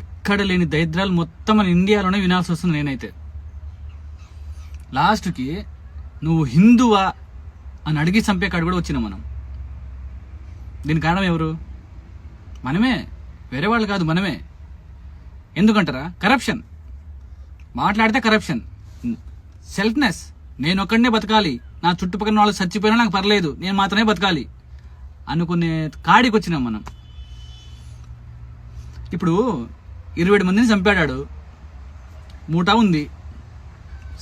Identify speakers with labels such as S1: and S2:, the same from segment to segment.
S1: ఎక్కడ లేని దరిద్రాలు మొత్తం మన ఇండియాలోనే వినాల్సి వస్తుంది. నేనైతే లాస్ట్కి నువ్వు హిందువా అని అడిగి చంపే కాడు కూడా వచ్చినాం మనం. దీనికి కారణం ఎవరు? మనమే, వేరే వాళ్ళు కాదు, మనమే. ఎందుకంటారా? కరప్షన్. మాట్లాడితే కరప్షన్, సెల్ఫ్నెస్. నేను ఒక్కడనే బతకాలి, నా చుట్టుపక్కల వాళ్ళు చచ్చిపోయినా నాకు పర్లేదు, నేను మాత్రమే బతకాలి అనుకునే కాడికి వచ్చినాం మనం. ఇప్పుడు 27 మందిని చంపాడాడు, మూటా ఉంది,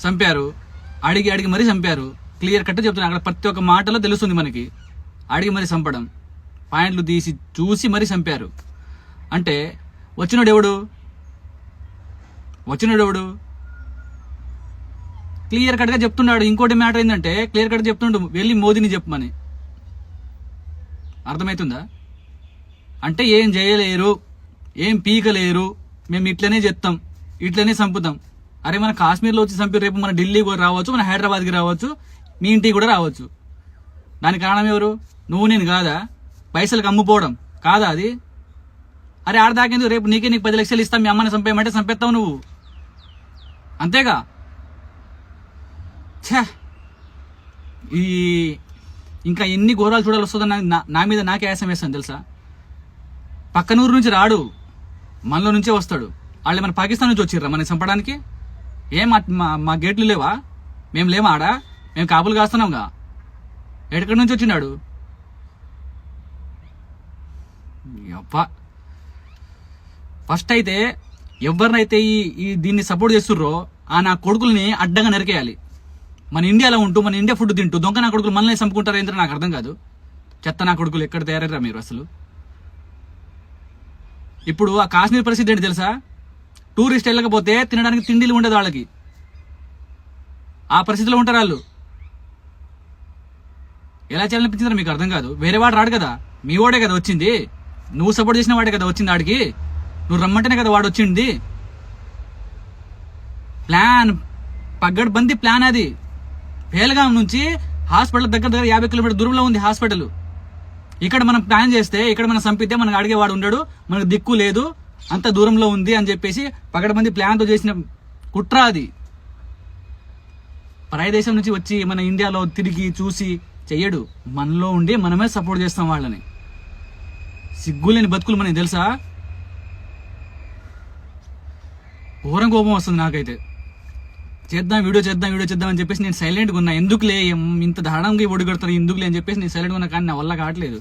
S1: చంపారు, అడిగి మరీ చంపారు. క్లియర్ కట్ చెప్తున్నా, అక్కడ ప్రతి ఒక్క మాటలో తెలుస్తుంది మనకి. అడిగి మరీ చంపడం, పాయింట్లు తీసి చూసి మరీ చంపారు. అంటే వచ్చినోడు ఎవడు? క్లియర్ కట్గా చెప్తున్నాడు. ఇంకోటి మ్యాటర్ ఏంటంటే క్లియర్ కట్ చెప్తుండు, వెళ్ళి మోదీని చెప్పమని. అర్థమవుతుందా? అంటే ఏం చేయలేరు, ఏం పీకలేరు, మేము ఇట్లనే చెప్తాం, ఇట్లనే చంపుతాం. అరే మన కాశ్మీర్లో వచ్చి చంపి రేపు మన ఢిల్లీ కూడా రావచ్చు, మన హైదరాబాద్కి రావచ్చు, మీ ఇంటికి కూడా రావచ్చు. దానికి కారణం ఎవరు? నువ్వు నేను కాదా? పైసలకు అమ్ముపోవడం కాదా అది? అరే ఆడదాకేందుకు, రేపు నీకు 10 లక్షలు ఇస్తాం, మీ అమ్మని చంపేయమంటే చంపేస్తావు నువ్వు, అంతేగా. ఛా, ఈ ఇంకా ఎన్ని ఘోరాలు చూడాలి వస్తుందని నా మీద నాకే ఆయాసం వేస్తాను తెలుసా. పక్కనూరు నుంచి రాడు, మనలో నుంచే వస్తాడు. వాళ్ళు మన పాకిస్తాన్ నుంచి వచ్చిర్రా మనకి చంపడానికి? ఏం మా గేట్లు లేవా? మేము లేమా ఆడా? మేము కాపులు కాస్తున్నాంగా. ఎక్కడి నుంచి వచ్చినాడు? అబ్బా, ఫస్ట్ అయితే ఎవరినైతే ఈ దీన్ని సపోర్ట్ చేస్తుర్రో ఆ నా కొడుకుల్ని అడ్డంగా నరికేయాలి. మన ఇండియాలో ఉంటూ మన ఇండియా ఫుడ్ తింటూ దొంగ నా కొడుకులు మనల్ని చంపుకుంటారు ఏంటో నాకు అర్థం కాదు. చెత్త నా కొడుకులు ఎక్కడ తయారయ్యారా మీరు అసలు? ఇప్పుడు ఆ కాశ్మీర్ పరిస్థితి ఏంటి తెలుసా? టూరిస్ట్ వెళ్ళకపోతే తినడానికి తిండిలు ఉండదు వాళ్ళకి, ఆ పరిస్థితిలో ఉంటారు వాళ్ళు. ఎలా చేయాలనిపించిందో మీకు అర్థం కాదు. వేరే వాడు రాడు కదా, మీ వాడే కదా వచ్చింది, నువ్వు సపోర్ట్ చేసిన వాడే కదా వచ్చింది ఆడికి, నువ్వు రమ్మంటేనే కదా వాడు వచ్చింది. ప్లాన్, పగ్గడ్బందీ ప్లాన్ అది. పేల్గాం నుంచి హాస్పిటల్ దగ్గర 50 కిలోమీటర్ దూరంలో ఉంది హాస్పిటల్. ఇక్కడ మనం ప్లాన్ చేస్తే, ఇక్కడ మనం చంపితే మనకు అడిగేవాడు ఉండడు, మనకు దిక్కు లేదు, అంత దూరంలో ఉంది అని చెప్పేసి పగడబంది ప్లాన్తో చేసిన కుట్ర అది. పరాయి దేశం నుంచి వచ్చి మన ఇండియాలో తిరిగి చూసి చెయ్యడు, మనలో ఉండి మనమే సపోర్ట్ చేస్తాం వాళ్ళని. సిగ్గులేని బతుకులు మనకి తెలుసా? ఘోరం కోపం వస్తుంది నాకైతే. వీడియో చేద్దాం అని చెప్పేసి నేను సైలెంట్గా ఉన్నా. ఎందుకులే ఇంత దారుణంగా ఒడిగడతారు, ఎందుకులే అని చెప్పేసి నేను సైలెంట్గా ఉన్నా. కానీ నా వల్ల కావట్లేదు.